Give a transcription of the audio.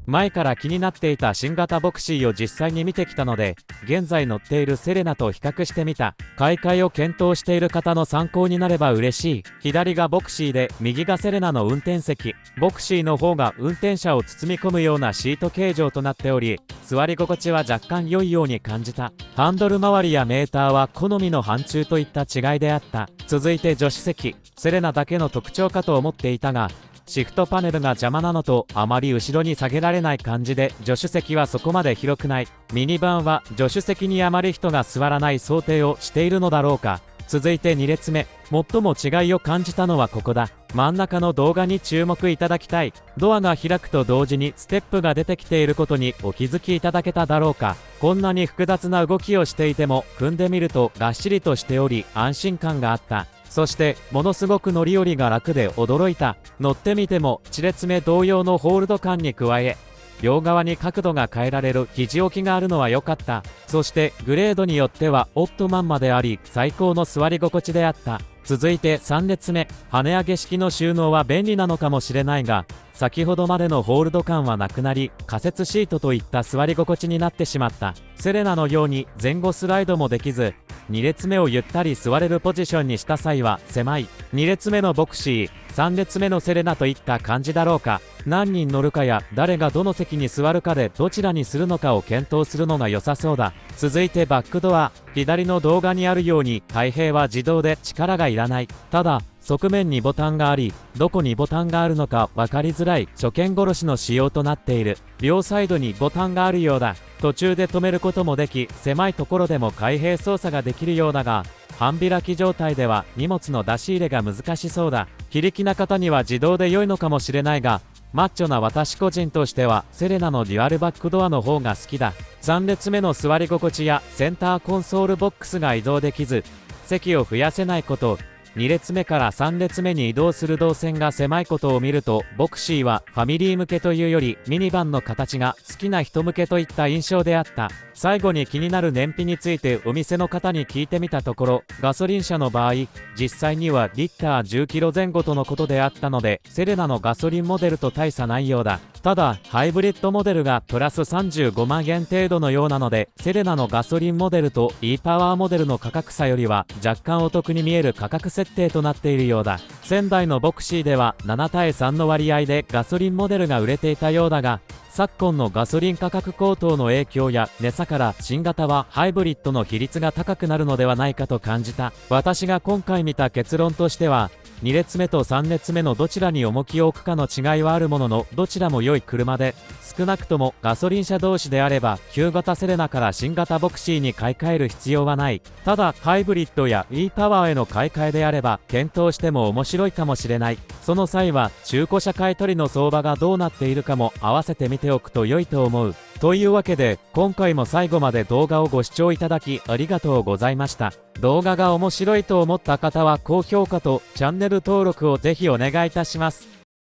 前から気になっていた新型ボクシーを実際に見てきたので、現在乗っているセレナと比較してみた。買い替えを検討している方の参考になれば嬉しい。左がボクシーで、右がセレナの運転席。ボクシーの方が運転者を包み込むようなシート形状となっており、座り心地は若干良いように感じた。ハンドル周りやメーターは好みの範疇といった違いであった。続いて助手席。セレナだけの特徴かと思っていたが、シフトパネルが邪魔なのとあまり後ろに下げられない感じで助手席はそこまで広くない。ミニバンは助手席にあまり人が座らない想定をしているのだろうか。続いて2列目。最も違いを感じたのはここだ。真ん中の動画に注目いただきたい。ドアが開くと同時にステップが出てきていることにお気づきいただけただろうか。こんなに複雑な動きをしていても組んでみるとがっしりとしており安心感があった。そしてものすごく乗り降りが楽で驚いた。乗ってみても1列目同様のホールド感に加え、両側に角度が変えられる肘置きがあるのは良かった。そしてグレードによってはオットマンまであり最高の座り心地であった。続いて3列目。跳ね上げ式の収納は便利なのかもしれないが、先ほどまでのホールド感はなくなり、仮設シートといった座り心地になってしまった。セレナのように前後スライドもできず、2列目をゆったり座れるポジションにした際は狭い。2列目のボクシー、3列目のセレナといった感じだろうか。何人乗るかや誰がどの席に座るかでどちらにするのかを検討するのが良さそうだ。続いてバックドア。左の動画にあるように開閉は自動で力がいらない。ただ側面にボタンがあり、どこにボタンがあるのか分かりづらい初見殺しの仕様となっている。両サイドにボタンがあるようだ。途中で止めることもでき、狭いところでも開閉操作ができるようだが、半開き状態では荷物の出し入れが難しそうだ。非力な方には自動で良いのかもしれないが、マッチョな私個人としてはセレナのデュアルバックドアの方が好きだ。3列目の座り心地やセンターコンソールボックスが移動できず、席を増やせないこと、2列目から3列目に移動する動線が狭いことを見ると、ボクシーはファミリー向けというよりミニバンの形が好きな人向けといった印象であった。最後に気になる燃費についてお店の方に聞いてみたところ、ガソリン車の場合、実際にはリッター10キロ前後とのことであったので、セレナのガソリンモデルと大差ないようだ。ただ、ハイブリッドモデルがプラス35万円程度のようなので、セレナのガソリンモデルと e パワーモデルの価格差よりは若干お得に見える価格設定となっているようだ。仙台のボクシーでは7対3の割合でガソリンモデルが売れていたようだが、昨今のガソリン価格高騰の影響や値差から新型はハイブリッドの比率が高くなるのではないかと感じた。私が今回見た結論としては、2列目と3列目のどちらに重きを置くかの違いはあるものの、どちらも良い車で、少なくともガソリン車同士であれば旧型セレナから新型ボクシーに買い替える必要はない。ただハイブリッドや e パワーへの買い替えであれば検討しても面白いかもしれない。その際は中古車買取の相場がどうなっているかも合わせて見ておくと良いと思う。というわけで今回も最後まで動画をご視聴いただきありがとうございました。動画が面白いと思った方は高評価とチャンネル登録をぜひお願いいたします。